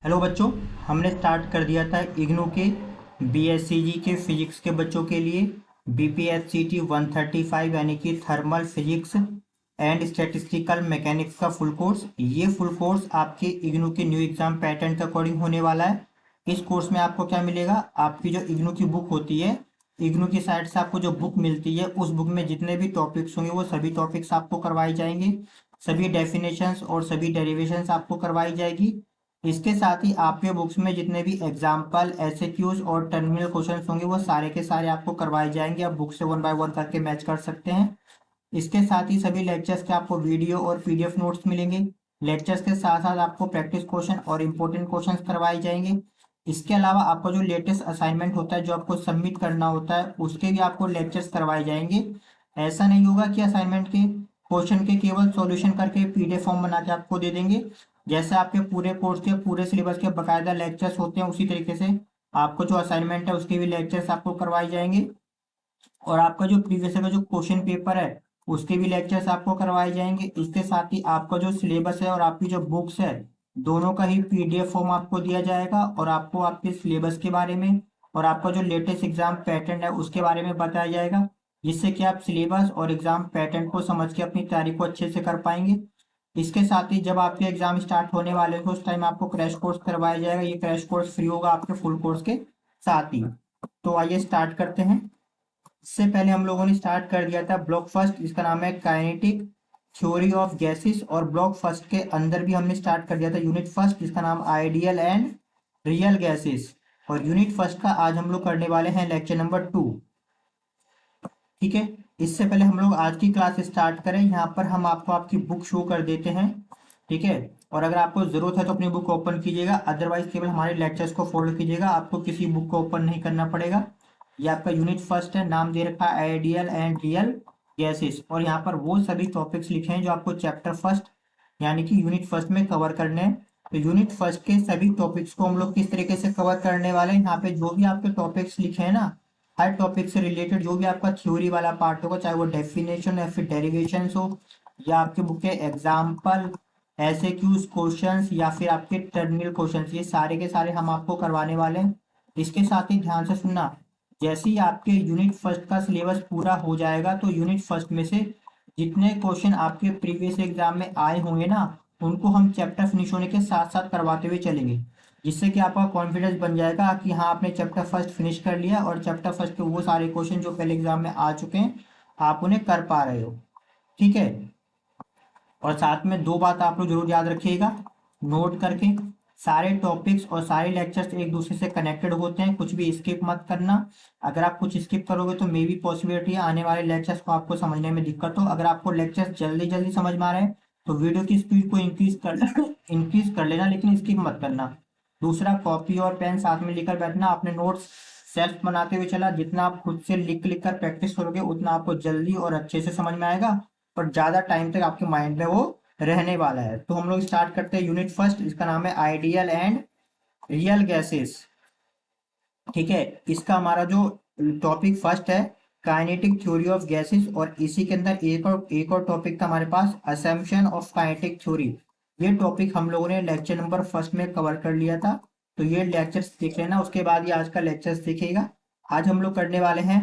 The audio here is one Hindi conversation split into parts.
हेलो बच्चों, हमने स्टार्ट कर दिया था इग्नू के बीएससीजी के फिजिक्स के बच्चों के लिए बीपीएससीटी 135 यानी कि thermal physics and statistical mechanics का फुल कोर्स। ये फुल कोर्स आपके इग्नू के न्यू एग्जाम पैटर्न के अकॉर्डिंग होने वाला है। इस कोर्स में आपको क्या मिलेगा, आपकी जो इग्नू की बुक होती है, इग्नू की साइड से आपको जो बुक मिलती है उस बुक में जितने भी टॉपिक्स होंगे वो सभी टॉपिक्स आपको करवाए जाएंगे। सभी डेफिनेशंस और सभी डेरिवेशंस आपको करवाई जाएगी। इसके साथ ही आपके बुक्स में जितने भी एग्जाम्पल एसएक्यूज और टर्मिनल क्वेश्चंस होंगे वो सारे के सारे आपको करवाए जाएंगे। आप बुक से वन बाय वन करके मैच कर सकते हैं। इसके साथ ही सभी लेक्चर्स के आपको वीडियो और पीडीएफ नोट्स मिलेंगे। लेक्चर्स के साथ साथ आपको प्रैक्टिस क्वेश्चन और इंपॉर्टेंट क्वेश्चंस करवाए जाएंगे। इसके अलावा आपका जो लेटेस्ट असाइनमेंट होता है जो आपको सबमिट करना होता है उसके भी आपको लेक्चर्स करवाए जाएंगे। ऐसा नहीं होगा कि असाइनमेंट के क्वेश्चन के केवल सॉल्यूशन करके पीडीएफ फॉर्म बना के आपको दे देंगे। जैसे आपके पूरे कोर्स के पूरे सिलेबस के बकायदा लेक्चर्स होते हैं उसी तरीके से आपको जो असाइनमेंट है उसके भी लेक्चर्स आपको करवाए जाएंगे। और आपका जो प्रीवियस का जो क्वेश्चन पेपर है उसके भी लेक्चर्स आपको करवाए जाएंगे। इसके साथ ही आपका जो सिलेबस है और आपकी जो बुक्स है दोनों का ही पीडीएफ फॉर्म आपको दिया जाएगा और आपको आपके सिलेबस के बारे में और आपका जो लेटेस्ट एग्जाम पैटर्न है उसके बारे में बताया जाएगा, जिससे कि आप सिलेबस और एग्जाम पैटर्न को समझ के अपनी तैयारी को अच्छे से कर पाएंगे। इसके साथ ही जब आपके एग्जाम स्टार्ट होने वाले हैं उस टाइम आपको क्रैश कोर्स करवाया जाएगा। ये क्रैश कोर्स फ्री होगा आपके फुल कोर्स के साथ ही। तो आइए स्टार्ट करते हैं। इससे पहले हम लोगों ने स्टार्ट कर दिया था ब्लॉक फर्स्ट, इसका नाम है काइनेटिक थ्योरी ऑफ गैसेस। और ब्लॉक फर्स्ट के अंदर भी हमने स्टार्ट कर दिया था यूनिट फर्स्ट, जिसका नाम आइडियल एंड रियल गैसेस। और यूनिट फर्स्ट का आज हम लोग करने वाले हैं लेक्चर नंबर 2। ठीक है, इससे पहले हम लोग आज की क्लास स्टार्ट करें, यहाँ पर हम आपको आपकी बुक शो कर देते हैं। ठीक है, और अगर आपको जरूरत है तो अपनी बुक ओपन कीजिएगा, अदरवाइज केवल हमारे लेक्चर्स को फॉलो कीजिएगा, आपको किसी बुक को ओपन नहीं करना पड़ेगा। ये आपका यूनिट फर्स्ट है, नाम दे रखा है आइडियल एंड रियल गैसेस। और यहाँ पर वो सभी टॉपिक्स लिखे हैं जो आपको चैप्टर फर्स्ट यानी कि यूनिट फर्स्ट में कवर करने हैं। तो यूनिट फर्स्ट के सभी टॉपिक्स को हम लोग किस तरीके से कवर करने वाले हैं, यहाँ पे जो भी आपके टॉपिक्स लिखे हैं ना, हर टॉपिक से रिलेटेड जो भी आपका थ्योरी वाला पार्ट होगा, चाहे वो डेफिनेशन या फिर डेरिवेशन हो या आपके बुक के एग्जाम्पल ऐसे क्यूज क्वेश्चंस या फिर आपके टर्मिनल क्वेश्चंस, ये सारे के सारे हम आपको करवाने वाले हैं। इसके साथ ही ध्यान से सुनना, जैसे ही आपके यूनिट फर्स्ट का सिलेबस पूरा हो जाएगा तो यूनिट फर्स्ट में से जितने क्वेश्चन आपके प्रीवियस एग्जाम में आए होंगे ना उनको हम चैप्टर फिनिश होने के साथ साथ करवाते हुए चलेंगे, जिससे कि आपका कॉन्फिडेंस बन जाएगा कि हाँ आपने चैप्टर फर्स्ट फिनिश कर लिया और चैप्टर फर्स्ट के वो सारे क्वेश्चन जो पहले एग्जाम में आ चुके हैं आप उन्हें कर पा रहे हो। ठीक है, और साथ में दो बात आप लोग जरूर याद रखिएगा नोट करके, सारे टॉपिक्स और सारे लेक्चर्स एक दूसरे से कनेक्टेड होते हैं, कुछ भी स्किप मत करना। अगर आप कुछ स्किप करोगे तो मे भी पॉसिबिलिटी है आने वाले लेक्चर्स को आपको समझने में दिक्कत हो। अगर आपको लेक्चर्स जल्दी जल्दी समझ में आ रहे हैं तो वीडियो की स्पीड को इंक्रीज कर लेना, लेकिन स्किप मत करना। दूसरा, कॉपी और पेन साथ में लेकर बैठना, अपने नोट्स सेल्फ बनाते हुए चला, जितना आप खुद से लिख लिख कर प्रैक्टिस करोगे उतना आपको जल्दी और अच्छे से समझ में आएगा और ज्यादा टाइम तक आपके माइंड में वो रहने वाला है। तो हम लोग स्टार्ट करते हैं यूनिट फर्स्ट, इसका नाम है आइडियल एंड रियल गैसेस। ठीक है, इसका हमारा जो टॉपिक फर्स्ट है काइनेटिक थ्योरी ऑफ गैसेस, और इसी के अंदर एक और टॉपिक था हमारे पास असम्पशन ऑफ काइनेटिक थ्योरी। ये टॉपिक हम लोगों ने लेक्चर नंबर फर्स्ट में कवर कर लिया था, तो ये लेक्चर्स देख लेना, उसके बाद ये आज का लेक्चर्स देखिएगा। आज हम लोग करने वाले हैं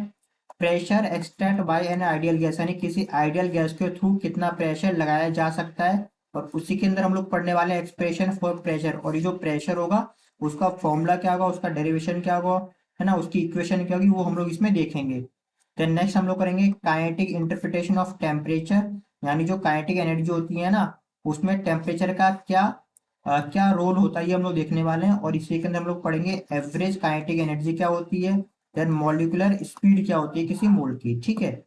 pressure extract by an ideal gas, यानी किसी आइडियल गैस के थ्रू कितना प्रेशर लगाया जा सकता है। और उसी के अंदर हम लोग पढ़ने वाले हैं एक्सप्रेशन फॉर प्रेशर, और ये जो प्रेशर होगा उसका फॉर्मूला क्या होगा, उसका डेरिवेशन क्या होगा, है ना, उसकी इक्वेशन क्या होगी, वो हम लोग इसमें देखेंगे। देन नेक्स्ट हम लोग करेंगे काइनेटिक इंटरप्रिटेशन ऑफ टेम्परेचर, यानी जो काइनेटिक एनर्जी होती है ना उसमें टेम्परेचर का क्या रोल होता है ये हम लोग देखने वाले हैं। और इसी के अंदर हम लोग पढ़ेंगे एवरेज काइनेटिक एनर्जी क्या होती है, देन मॉलिक्यूलर स्पीड क्या होती है किसी मोल की। ठीक है,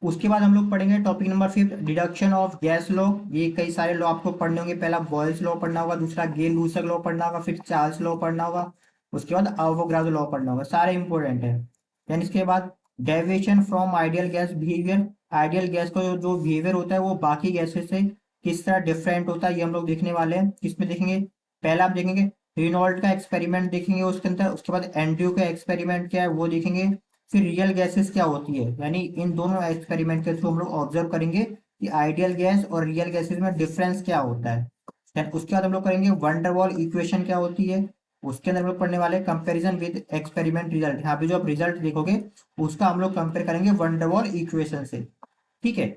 उसके बाद हम लोग पढ़ेंगे topic number 5 deduction of gas law. ये कई सारे लॉ आपको पढ़ने होंगे, पहला बॉयल्स लॉ पढ़ना होगा, दूसरा गेल लूसक लॉ पढ़ना होगा, फिर चार्ल्स लॉ पढ़ना होगा, उसके बाद अवोगाड्रो लॉ पढ़ना होगा, सारे इंपॉर्टेंट है। देन इसके बाद deviation from ideal gas behaviour, ideal gas का जो बिहेवियर होता है वो बाकी गैसेस से किस तरह डिफरेंट होता है ये हम लोग देखने वाले हैं। किसमें देखेंगे, पहला आप देखेंगे रिनॉल्ट का एक्सपेरिमेंट देखेंगे उसके अंदर, उसके बाद एंड्रयू का एक्सपेरिमेंट क्या है वो देखेंगे, फिर रियल गैसेस क्या होती है, यानी इन दोनों एक्सपेरिमेंट के थ्रू हम लोग ऑब्जर्व करेंगे कि आइडियल गैस और रियल गैसेस में डिफरेंस क्या होता है। देन उसके बाद हम लोग करेंगे वंडरवॉल इक्वेशन क्या होती है। उसके अंदर हम लोग पढ़ने वाले कंपैरिजन विद एक्सपेरिमेंट रिजल्ट। यहाँ पे जो आप रिजल्ट देखोगे उसका हम लोग कंपेयर करेंगे वंडरवॉल इक्वेशन से। ठीक है,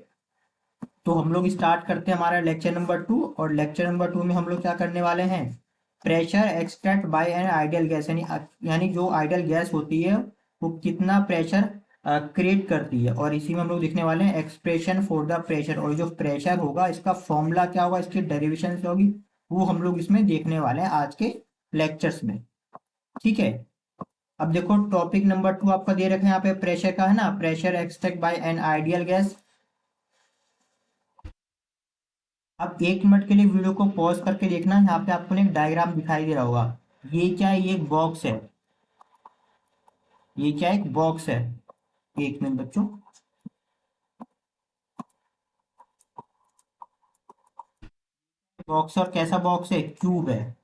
तो हम लोग स्टार्ट करते हैं हमारा लेक्चर नंबर 2। और लेक्चर नंबर 2 में हम लोग क्या करने वाले हैं, pressure extract by an ideal gas, यानी जो आइडियल गैस होती है वो कितना प्रेशर क्रिएट करती है। और इसी में हम लोग देखने वाले हैं एक्सप्रेशन फॉर द प्रेशर, और जो प्रेशर होगा इसका फॉर्मूला क्या होगा, इसकी डेरिवेशन क्या होगी, वो हम लोग इसमें देखने वाले हैं आज के लेक्चर्स में। ठीक है, अब देखो टॉपिक नंबर 2 आपका दे रखा है यहाँ पे प्रेशर का, है ना, pressure extract by an ideal gas. अब 1 मिनट के लिए वीडियो को पॉज करके देखना, यहाँ पे आपको एक डायग्राम दिखाई दे रहा होगा। ये क्या है, ये एक बॉक्स है। ये क्या है, एक बॉक्स है। 1 मिनट बच्चों, बॉक्स, और कैसा बॉक्स है, क्यूब है।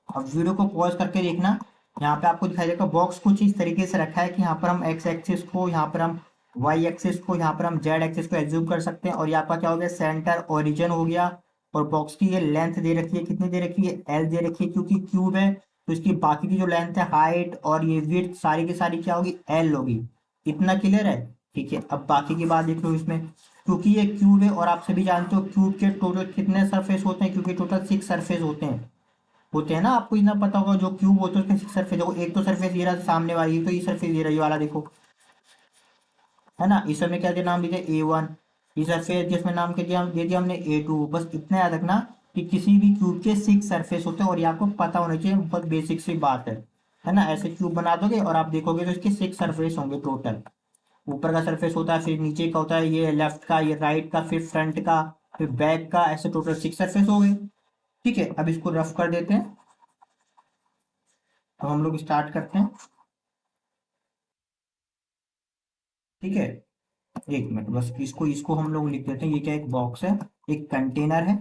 अब वीडियो को पॉज करके देखना, यहाँ पे आपको दिखाई देगा बॉक्स कुछ इस तरीके से रखा है कि यहाँ पर हम एक्स एक्सिस को, यहाँ पर हम वाई एक्सिस को, यहाँ पर हम जेड एक्सिस को एज्यूम कर सकते हैं। और यहाँ पर क्या हो गया, सेंटर ओरिजिन हो गया। और बॉक्स की ये लेंथ दे रखी है, कितनी दे रखी है, एल दे रखी है, क्योंकि क्यूब है तो इसकी बाकी की जो लेंथ है, हाइट और ये विड्थ सारी की सारी क्या होगी, एल होगी। इतना क्लियर है। ठीक है, अब बाकी की बात देख लो इसमें, क्योंकि ये क्यूब है और आप सभी जानते हो क्यूब के टोटल कितने सरफेस होते हैं, क्योंकि टोटल 6 सरफेस होते हैं ना, आपको इतना पता होगा। जो क्यूब होते हैं उसके 6 सरफेस, देखो एक तो सरफेस ये रहा सामने वाली, तो ये सरफेस ये रही वाला देखो, है ना। इस समय क्या दिया, नाम दिया A1। ये सरफेस जिसमें नाम के दिया दे दिया हमने A2। बस इतना याद रखना कि किसी भी क्यूब के 6 सरफेस होते हैं, और ये आपको पता होना चाहिए, बहुत बेसिक सी बात है ना। ऐसे क्यूब बना दोगे और आप देखोगे तो इसके 6 सरफेस होंगे टोटल। ऊपर का सरफेस होता है, फिर नीचे का होता है, ये लेफ्ट का, ये राइट का, फिर फ्रंट का, फिर बैक का, ऐसे टोटल 6 सरफेस हो गए। ठीक है, अब इसको रफ कर देते हैं। तो हम लोग स्टार्ट करते हैं। ठीक है, 1 मिनट बस, इसको इसको हम लोग लिख देते हैं। ये क्या, एक बॉक्स है, एक कंटेनर है।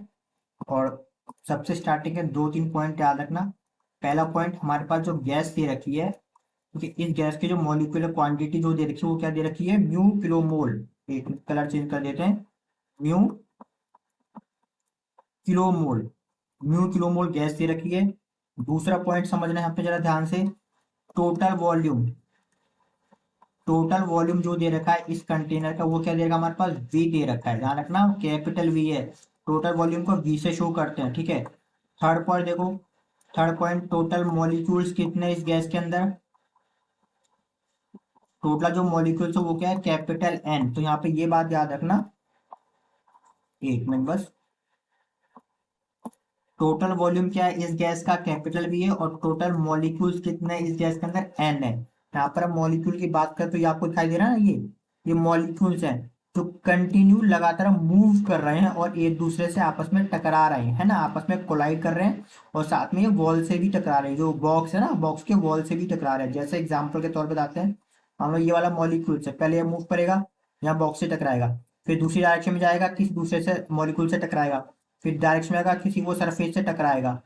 और सबसे स्टार्टिंग के 2-3 पॉइंट याद रखना। पहला पॉइंट, हमारे पास जो गैस दे रखी है, क्योंकि इस गैस की जो मॉलिक्यूलर क्वांटिटी जो दे रखी है वो क्या दे रखी है, म्यू किलोमोल। एक कलर चेंज कर देते हैं, mu kilomole. Mu kilomole gas दे रखी है। दूसरा पॉइंट समझना है यहाँ पे जरा ध्यान से, टोटल वॉल्यूम। टोटल वॉल्यूम जो दे रखा है इस कंटेनर का, वो क्या दे रखा है हमारे पास, वी दे रखा है, ध्यान रखना कैपिटल वी है। टोटल वॉल्यूम को वी से शो करते हैं। ठीक है, थर्ड पॉइंट देखो, थर्ड पॉइंट, टोटल मॉलिक्यूल्स कितने इस गैस के अंदर, टोटल जो मॉलिक्यूल्स है वो क्या है, कैपिटल एन। तो यहाँ पे ये बात याद रखना, 1 मिनट बस। टोटल वॉल्यूम क्या है इस गैस का, कैपिटल वी है, और टोटल मॉलिक्यूल्स कितने इस गैस के अंदर, एन है। यहाँ पर हम मॉलिक्यूल की बात करें तो ये आपको दिखाई दे रहा है ना, ये मॉलिक्यूल्स हैं जो कंटिन्यू लगातार मूव कर रहे हैं और एक दूसरे से आपस में टकरा रहे हैं, है ना, आपस में कोलाइड कर रहे हैं। और साथ में ये वॉल से भी टकरा रहे हैं, जो बॉक्स है ना, बॉक्स के वॉल से भी टकरा रहे हैं। जैसे एग्जाम्पल के तौर पर बताते हैं, हम लोग ये वाला मॉलिक्यूल से पहले ये मूव करेगा, यहाँ बॉक्स से टकराएगा, फिर दूसरी डायरेक्शन में जाएगा, किसी दूसरे से मॉलिक्यूल से टकराएगा, फिर डायरेक्शन में आएगा, किसी वो सरफेस से टकराएगा।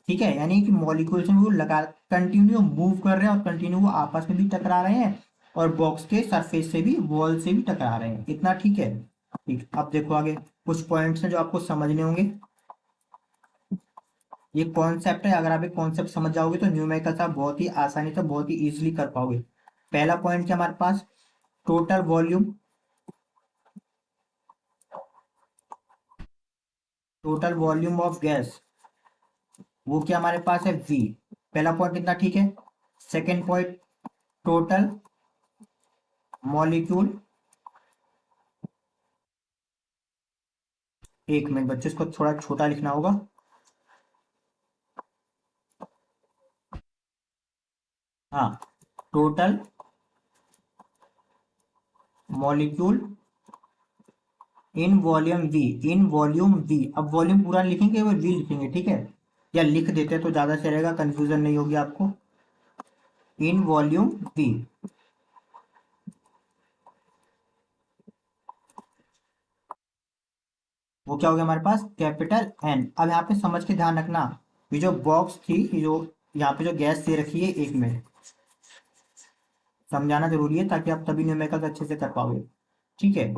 ठीक है, यानी कि मॉलिक्यूल्स में वो लगा कंटिन्यू मूव कर रहे हैं और कंटिन्यू वो आपस में भी टकरा रहे हैं, और बॉक्स के सरफेस से भी, वॉल से भी टकरा रहे हैं। इतना ठीक है। ठीक, अब देखो आगे कुछ पॉइंट्स हैं जो आपको समझने होंगे। ये कॉन्सेप्ट है, अगर आप ये कॉन्सेप्ट समझ जाओगे तो न्यूमेरिकल्स आप बहुत ही आसानी से, बहुत ही इजीली कर पाओगे। पहला पॉइंट क्या हमारे पास, total volume, total volume of gas, वो क्या हमारे पास है, वी। पहला पॉइंट कितना ठीक है। Second point, total molecule, 1 minute बच्चों, इसको थोड़ा छोटा लिखना होगा। हाँ, total molecule in volume V, in volume we. अब वॉल्यूम पूरा लिखेंगे वो वी लिखेंगे, ठीक है, या लिख देते तो ज्यादा सही रहेगा, कंफ्यूजन नहीं होगी आपको। इन वॉल्यूम वी, वो क्या हो गया हमारे पास, कैपिटल एन। अब यहाँ पे समझ के ध्यान रखना, ये जो बॉक्स थी, ये जो यहाँ पे जो गैस दे रखी है, 1 मिनट समझाना जरूरी है ताकि आप तभी न्यूमेरिकल्स अच्छे से कर पाओगे। ठीक है,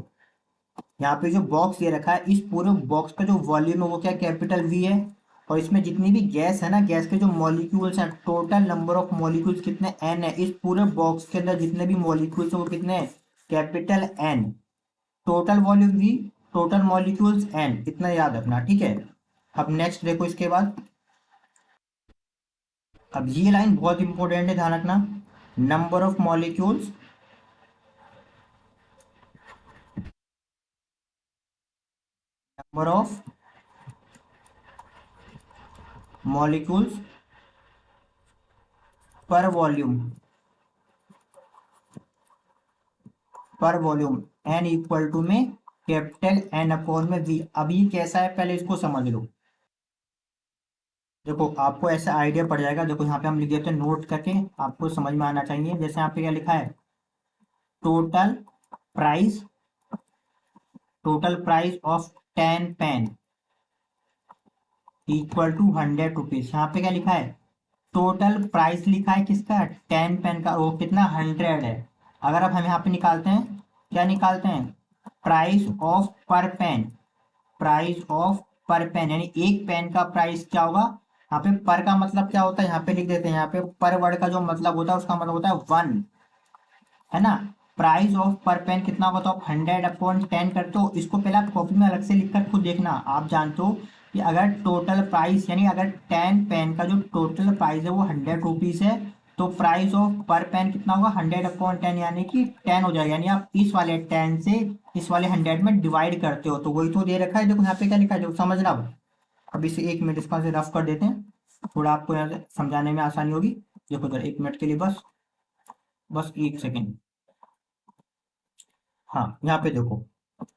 यहाँ पे जो बॉक्स दे रखा है, इस पूरे बॉक्स का जो वॉल्यूम है वो क्या, कैपिटल वी है। और इसमें जितनी भी गैस है ना, गैस के जो मॉलिक्यूल्स हैं, टोटल नंबर ऑफ मॉलिक्यूल्स कितने एन है, इस पूरे बॉक्स के अंदर जितने भी मॉलिक्यूल्स हैं वो कितने हैं, capital N. Total volume V, total molecules N, इतना याद रखना, ठीक है। अब नेक्स्ट देखो इसके बाद, अब ये लाइन बहुत इंपॉर्टेंट है, ध्यान रखना। Number of molecules, number of molecules पर वॉल्यूम, पर वॉल्यूम एन इक्वल टू में कैपिटल एन अपॉन में वी। अब ये कैसा है पहले इसको समझ लो। देखो आपको ऐसा आइडिया पड़ जाएगा, देखो यहाँ पे हम लिख देते हैं नोट करके, आपको समझ में आना चाहिए। जैसे यहाँ पे क्या लिखा है, total price, total price of 10 pen equal to 100 rupees. यहाँ पे क्या लिखा है, टोटल प्राइस लिखा है किसका, 10 पेन का, वो कितना, 100 है। अगर अब हम यहाँ पे निकालते हैं, क्या निकालते हैं, प्राइस ऑफ पर पेन, प्राइस ऑफ पर पेन, यानी एक पेन का प्राइस क्या होगा। यहाँ पे पर का मतलब क्या होता है, यहाँ पे लिख देते हैं, यहाँ पे पर वर्ड का जो मतलब होता है उसका मतलब होता है 1, है ना। प्राइस ऑफ पर पेन कितना होगा, तो आप 100/10 करते हो। इसको पहले आप कॉपी में अलग से लिख कर खुद देखना। आप जानते हो कि अगर टोटल प्राइस, यानी अगर 10 पेन का जो टोटल प्राइस है वो 100 रुपीज है, तो प्राइस ऑफ पर पेन कितना होगा, 100/10, यानी कि 10 हो जाएगा। यानी आप इस वाले 10 से इस वाले 100 में डिवाइड करते हो, तो वही तो दे रखा है। देखो यहाँ पे क्या लिखा है, देखो समझना। अब इसे 1 मिनट इसका से रफ कर देते हैं, थोड़ा आपको यहाँ से समझाने में आसानी होगी। देखो जरा 1 मिनट के लिए, बस बस 1 सेकेंड। हाँ यहाँ पे देखो,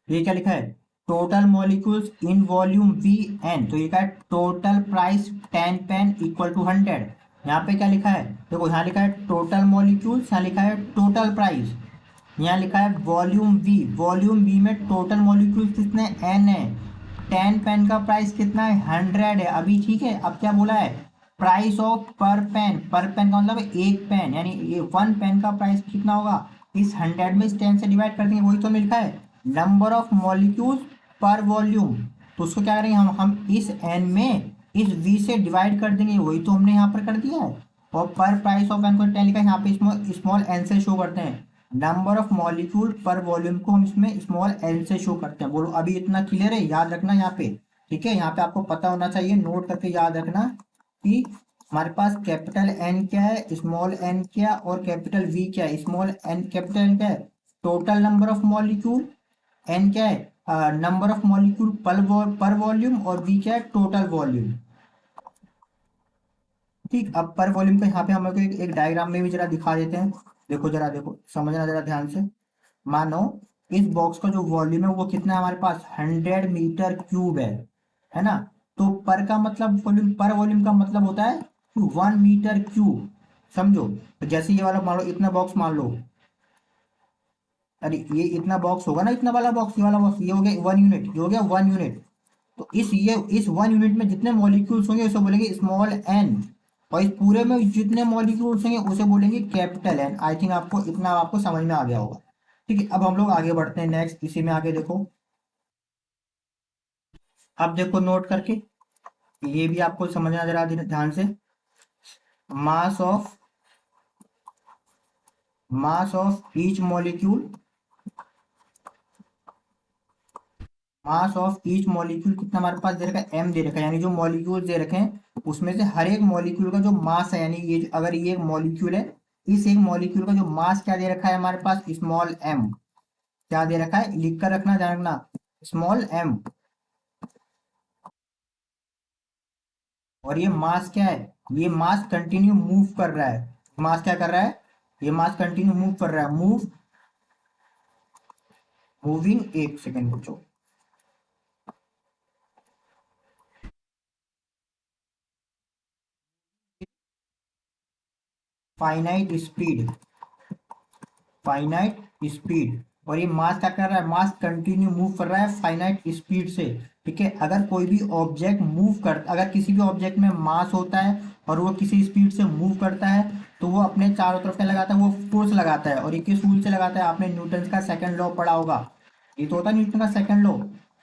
ये क्या लिखा है, total molecules in volume V N, तो ये क्या है, total price 10 pen equal to 100। यहाँ पे क्या लिखा है, देखो यहाँ लिखा है टोटल मॉलिक्यूल्स, यहाँ लिखा है टोटल प्राइस, यहाँ लिखा है वॉल्यूम वी, वॉल्यूम वी में टोटल मॉलिक्यूल्स कितने, एन है। 10 पेन का प्राइस कितना है, 100 है अभी, ठीक है। अब क्या बोला है, प्राइस ऑफ पर पेन, पर पेन का मतलब है एक पेन, यानी ये 1 पेन का प्राइस कितना होगा, इस 100 में इस 10 से डिवाइड कर देंगे, वही तो लिखा है नंबर ऑफ मॉलिक्यूल्स पर वॉल्यूम। तो उसको क्या करेंगे, हम इस एन में इस वी से डिवाइड कर देंगे, वही तो हमने यहाँ पर कर दिया है। और पर प्राइस ऑफ एन को 10 लिखा है, यहाँ पे स्मॉल एन से शो करते हैं। नंबर ऑफ मॉलिक्यूल पर वॉल्यूम को हम इसमें स्मॉल एन से शो करते हैं। बोलो अभी इतना क्लियर है, याद रखना यहाँ पे, ठीक है। यहाँ पे आपको पता होना चाहिए, नोट करके याद रखना कि हमारे पास कैपिटल एन क्या है, स्मॉल एन क्या, और कैपिटल वी क्या है। स्मॉल एन, कैपिटल एन क्या है, total number of molecule, N क्या है, नंबर ऑफ मॉलिक्यूल पर वॉल्यूम, और वी क्या है, टोटल वॉल्यूम। ठीक, अब पर वॉल्यूम को यहाँ पे हम लोग एक डायग्राम में भी जरा दिखा देते हैं। देखो जरा, देखो समझना जरा ध्यान से। मानो इस बॉक्स का जो वॉल्यूम है वो कितना है हमारे पास, 100 मीटर क्यूब है ना। तो पर का मतलब वॉल्यूम, पर वॉल्यूम का मतलब होता है 1 मीटर क्यूब, समझो। तो जैसे ये वाला मान लो, इतना बॉक्स मान लो, अरे ये इतना बॉक्स होगा ना, इतना वाला बॉक्स, ये वाला बॉक्स, ये हो गया 1 यूनिट, ये हो गया 1 यूनिट। तो इस 1 यूनिट में जितने मॉलिक्यूल्स होंगे उसे बोलेंगे स्मॉल एन, और इस पूरे में जितने मॉलिक्यूल्स होंगे उसे बोलेंगे कैपिटल एन। आई थिंक आपको इतना आपको समझ में आ गया होगा। ठीक है, अब हम लोग आगे बढ़ते हैं नेक्स्ट, इसी में आगे देखो। अब देखो नोट करके, ये भी आपको समझना जरा ध्यान से। Mass of, mass of each molecule, mass of each molecule कितना हमारे पास दे रखा है, एम दे रखा है। यानी जो मॉलिक्यूल दे रखे हैं उसमें से हर एक मॉलिक्यूल का जो मास है, यानी ये अगर ये एक मॉलिक्यूल है, इस एक मॉलिक्यूल का जो मास क्या दे रखा है हमारे पास, स्मॉल एम। क्या दे रखा है, लिख कर रखना, ध्यान रखना, स्मॉल एम। और ये मास क्या है, ये मास कंटिन्यू मूव कर रहा है। मास क्या कर रहा है, ये मास कंटिन्यू मूव कर रहा है, मूविंग, 1 सेकेंड बच्चों, फाइनाइट स्पीड, फाइनाइट स्पीड। और ये मास क्या कर रहा है, मास कंटिन्यू मूव कर रहा है फाइनाइट स्पीड से, ठीक है। अगर कोई भी ऑब्जेक्ट मूव कर, अगर किसी भी ऑब्जेक्ट में मास होता है और वो किसी स्पीड से मूव करता है, तो वो अपने चारों तरफ क्या लगाता है, वो फोर्स लगाता है। और ये किस रूल से लगाता है, आपने न्यूटन का सेकंड लॉ पढ़ा होगा, ये तो होता है न्यूटन का सेकंड लॉ।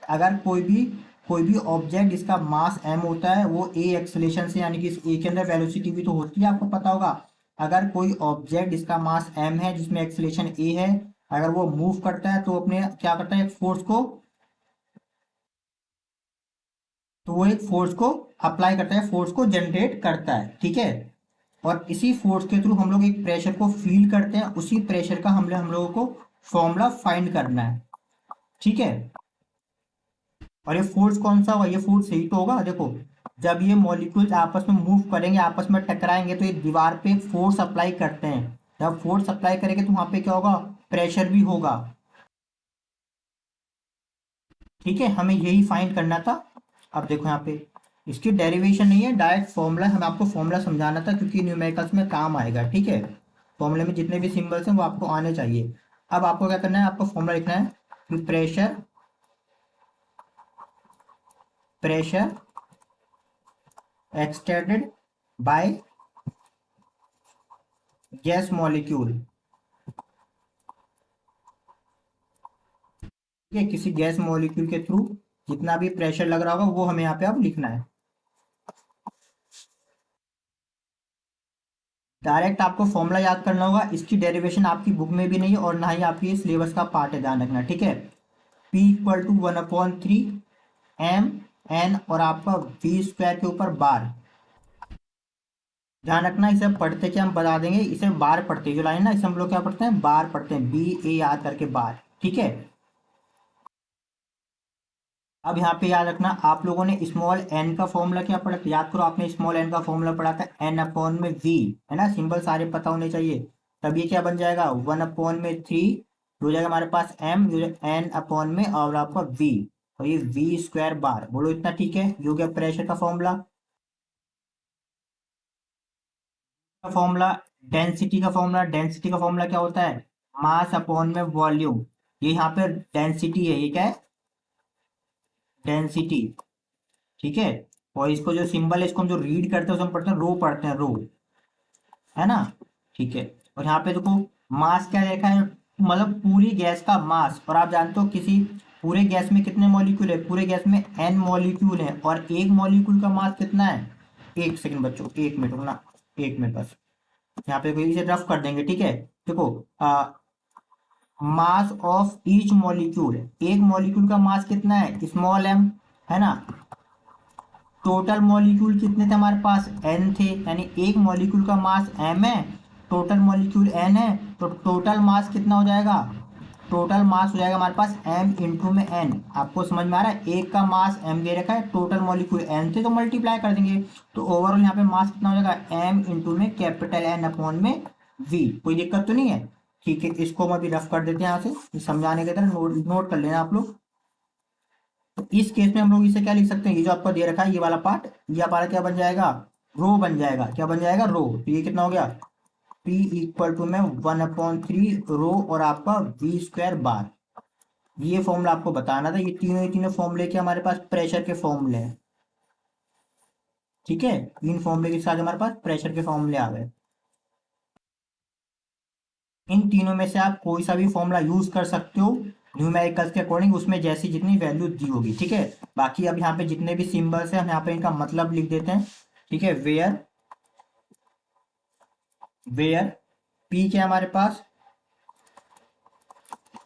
अगर कोई भी कोई भी ऑब्जेक्ट जिसका मास m होता है वो a एक्सेलरेशन से, यानी कि इस a के अंदर वेलोसिटी भी तो होती है, आपको पता होगा। अगर कोई ऑब्जेक्ट जिसका मास m है जिसमें एक्सेलरेशन a है, अगर वो मूव करता है तो अपने क्या करता है, एक फोर्स को, तो वो एक फोर्स को अप्लाई करता है, फोर्स को जनरेट करता है, ठीक है। और इसी फोर्स के थ्रू हम लोग एक प्रेशर को फील करते हैं, उसी प्रेशर का हम लोगों को फॉर्मूला फाइंड करना है, ठीक है। और ये फोर्स कौन सा होगा, ये फोर्स यही तो होगा, देखो जब ये मॉलिक्यूल्स आपस में मूव करेंगे, आपस में टकराएंगे, तो ये दीवार पे फोर्स अप्लाई करते हैं। जब फोर्स अप्लाई करेंगे तो वहां पे क्या होगा, प्रेशर भी होगा, ठीक है। हमें यही फाइंड करना था। अब देखो यहाँ पे इसकी डेरिवेशन नहीं है, डायरेक्ट फॉर्मूला, हमें आपको फॉर्मूला समझाना था क्योंकि न्यूमेरिकल्स में काम आएगा, ठीक है। फॉर्मूले में जितने भी सिंबल्स हैं वो आपको आने चाहिए। अब आपको क्या करना है, आपको फॉर्मूला लिखना है कि pressure, pressure extended by gas molecule, ठीक है। किसी गैस मॉलिक्यूल के थ्रू जितना भी प्रेशर लग रहा होगा वो हमें यहाँ पे अब लिखना है। डायरेक्ट आपको फॉर्मूला याद करना होगा, इसकी डेरिवेशन आपकी बुक में भी नहीं है और ना ही आपकी सिलेबस का पार्ट है, ध्यान रखना, ठीक है। P equal to 1/3 M N और आपका वी स्क्वायर के ऊपर बार, ध्यान रखना इसे पढ़ते क्या हम बता देंगे, इसे बार पढ़ते हैं, जो लाइन ना इसे हम लोग क्या पढ़ते हैं, बार पढ़ते हैं, BA याद करके बार, ठीक है। अब यहाँ पे याद रखना, आप लोगों ने स्मॉल एन का फॉर्मूला क्या पढ़ा था, याद करो, आपने स्मॉल एन का फॉर्मूला पढ़ा था n/v, है ना, सिंबल सारे पता होने चाहिए। तब ये क्या बन जाएगा, 1/3 हो जाएगा हमारे पास m, n में और आपका v, और ये v स्क्वायर बार, बोलो इतना, ठीक है। ये हो गया प्रेशर का फॉर्मूला। फॉर्मूला डेंसिटी का फॉर्मूला, डेंसिटी का फॉर्मूला क्या होता है, मास अपॉन में वॉल्यूम। ये यहाँ पे डेंसिटी है, ये क्या है, डेंसिटी, ठीक है। और इसको जो सिंबल है, इसको हम जो रीड करते हैं उसमें पढ़ते हैं रो, पढ़ते हैं रो, है ना, ठीक है। और यहाँ पे देखो मास क्या देखा है, मतलब पूरी गैस का मास, और आप जानते हो किसी पूरे गैस में कितने मॉलिक्यूल है, पूरे गैस में n मॉलिक्यूल है, और एक मॉलिक्यूल का मास कितना है, एक सेकंड बच्चों, एक मिनट रुकना, एक मिनट बस, यहाँ पे इसे रफ कर देंगे, ठीक है। देखो मास ऑफ ईच मॉलिक्यूल, एक मॉलिक्यूल का मास कितना है, स्मॉल m, है ना। टोटल मॉलिक्यूल कितने थे हमारे पास, n थे, यानी एक मॉलिक्यूल का मास m है, टोटल मॉलिक्यूल n है, तो टोटल मास कितना हो जाएगा, टोटल मास हो जाएगा हमारे पास m इंटू में n। आपको समझ में आ रहा है, एक का मास m दे रखा है, टोटल मॉलिक्यूल n थे, तो मल्टीप्लाई कर देंगे, तो ओवरऑल यहाँ पे मास कितना हो जाएगा, m इंटू में कैपिटल N अपॉन में v। कोई दिक्कत तो नहीं है, ठीक है। इसको हम अभी रफ कर देते हैं यहाँ से, समझाने की तरह नोट कर लेना आप लोग। तो इस केस में हम लोग इसे क्या लिख सकते हैं, ये जो आपको दे रखा है ये वाला पार्ट, ये हमारा क्या बन जाएगा, रो बन जाएगा, क्या बन जाएगा, रो। तो ये कितना हो गया, P इक्वल टू में 1/3 रो और आपका वी स्क्वायर बार। ये फॉर्मूला आपको बताना था, ये तीनों फॉर्मूले के हमारे पास प्रेशर के फॉर्मूले हैं, ठीक है। इन फॉर्मूले के साथ हमारे पास प्रेशर के फॉर्मूले आ गए। इन तीनों में से आप कोई सा भी फॉर्मूला यूज कर सकते हो न्यूमेरिकल्स के अकॉर्डिंग, उसमें जैसी जितनी वैल्यू दी होगी, ठीक है। बाकी अब यहाँ पे जितने भी सिंबल्स हैं हम यहाँ पे इनका मतलब लिख देते हैं, ठीक है। वेयर, वेयर पी क्या है हमारे पास,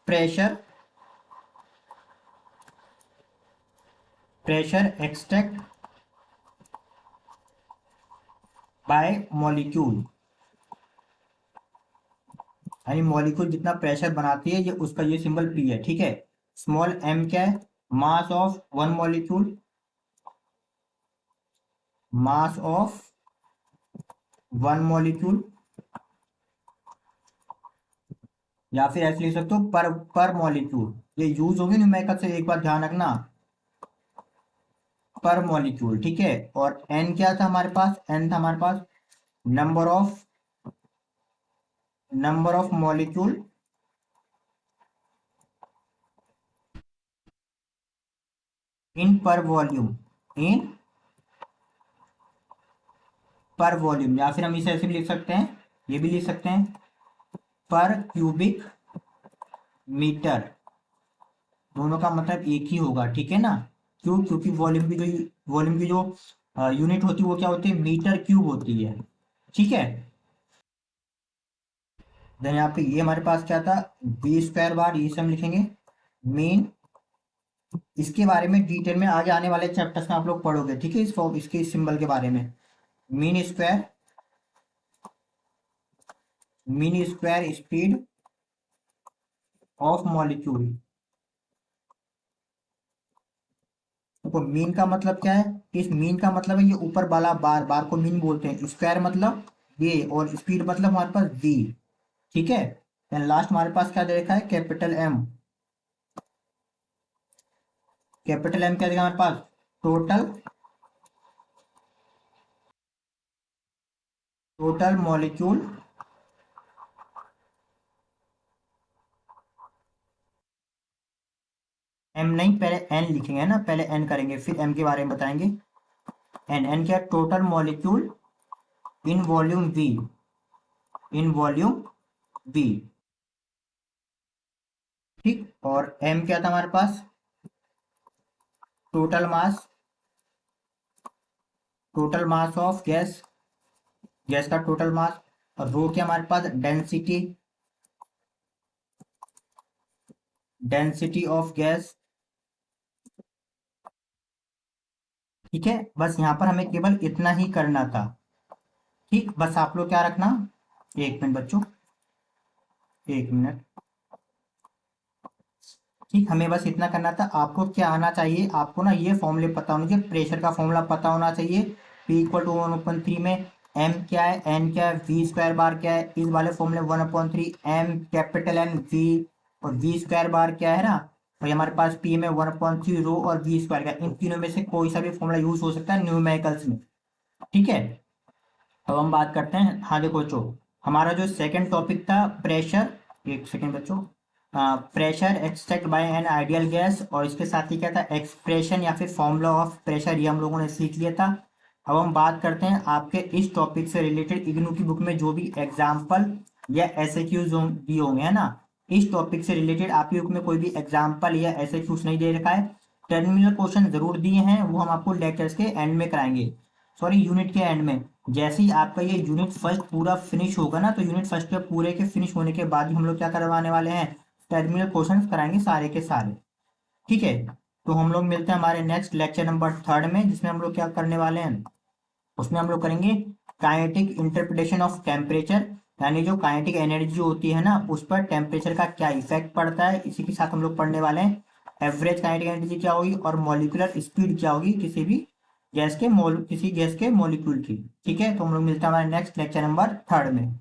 pressure, pressure extract by molecule, यानी मॉलिक्यूल जितना प्रेशर बनाती है ये उसका ये सिंबल पी है, ठीक है। स्मॉल m क्या है, mass of one molecule, mass of one molecule, या फिर ऐसे लिख सकते हो पर मॉलिक्यूल, ये यूज होगी न्यूमेरिकल से, एक बार ध्यान रखना, पर मॉलिक्यूल, ठीक है। और n क्या था हमारे पास, n था हमारे पास number of, number of molecule in per volume, in per volume, या फिर हम इसे ऐसे भी लिख सकते हैं, ये भी लिख सकते हैं पर क्यूबिक मीटर, दोनों का मतलब एक ही होगा, ठीक है ना। क्यों? क्योंकि वॉल्यूम की जो यूनिट होती है वो क्या होती है? मीटर क्यूब होती है। ठीक है। देन यहाँ पे ये हमारे पास क्या था? बी स्क्वायर बार, ये सब लिखेंगे। मीन, इसके बारे में डिटेल में आगे आने वाले चैप्टर्स में आप लोग पढ़ोगे, ठीक है, इसके इस सिंबल के बारे में। Mean square, mean square speed of molecule. देखो मीन का मतलब क्या है? इस मीन का मतलब है ये ऊपर वाला बार, बार को मीन बोलते हैं। स्क्वायर मतलब ये, और स्पीड मतलब हमारे पास वी। ठीक है। देन लास्ट हमारे पास क्या दे रखा है? Capital M. कैपिटल एम क्या देगा हमारे पास? टोटल, टोटल मॉलिक्यूल एम नहीं, पहले एन लिखेंगे ना, पहले एन करेंगे फिर एम के बारे में बताएंगे। एन, एन क्या? Total molecule in volume V, in volume V. ठीक। और एम क्या था हमारे पास? Total mass, total mass of gas, gas का टोटल मास। और रो क्या हमारे पास? Density, density of gas. ठीक है, बस यहाँ पर हमें केवल इतना ही करना था। ठीक, बस आप लोग क्या रखना, एक मिनट बच्चों, एक मिनट। ठीक, हमें बस इतना करना था। आपको क्या आना चाहिए? आपको ना ये फॉर्मूले पता होने चाहिए, प्रेशर का फॉर्मूला पता होना चाहिए। P इक्वल टू 1/3 में एम क्या है, एन क्या है, वी स्क्वायर बार क्या है, इस वाले फॉर्मूले 1/3 एम कैपिटल एन वी, और वी स्क्वायर बार क्या है ना, और ये हमारे पास पी में 1/3 रो और वी स्क्वायर का, इन तीनों में से कोई सा भी फॉर्मूला यूज हो सकता है न्यूमेरिकल्स में। ठीक है। अब हम बात करते हैं, हाँ देखो बच्चों, हमारा जो सेकंड टॉपिक था प्रेशर, एक सेकंड बच्चों, pressure extract by an ideal gas, और इसके साथ ही क्या था? एक्सप्रेशन या फिर फॉर्मूला ऑफ प्रेशर, ये हम लोगों ने सीख लिया था। अब हम बात करते हैं आपके इस टॉपिक से रिलेटेड इग्नू की बुक में जो भी एग्जाम्पल या एसएक्यूज दिए होंगे, है ना, इस टॉपिक से रिलेटेड आपकी बुक में कोई भी एग्जाम्पल या एसएक्यूज नहीं दे रखा है। टर्मिनल क्वेश्चन जरूर दिए हैं, वो हम आपको लेक्चर्स के एंड में कराएंगे, सॉरी यूनिट के एंड में। जैसे ही आपका ये यूनिट फर्स्ट पूरा फिनिश होगा ना, तो यूनिट फर्स्ट के पूरे के फिनिश होने के बाद ही हम लोग क्या करवाने वाले हैं? टर्मिनल क्वेश्चन कराएंगे सारे के सारे। ठीक है। तो हम लोग मिलते हैं हमारे नेक्स्ट लेक्चर नंबर 3 में, जिसमें हम लोग क्या करने वाले हैं? उसमें हम लोग करेंगे काइनेटिक इंटरप्रिटेशन ऑफ टेम्परेचर, यानी जो काइनेटिक एनर्जी होती है ना, उस पर टेम्परेचर का क्या इफेक्ट पड़ता है। इसी के साथ हम लोग पढ़ने वाले हैं एवरेज काइनेटिक एनर्जी क्या होगी, और मॉलिक्यूलर स्पीड क्या होगी किसी भी गैस के किसी गैस के मॉलिक्यूल की। ठीक है, तो हम लोग मिलते हैं हमारे नेक्स्ट लेक्चर नंबर 3 में।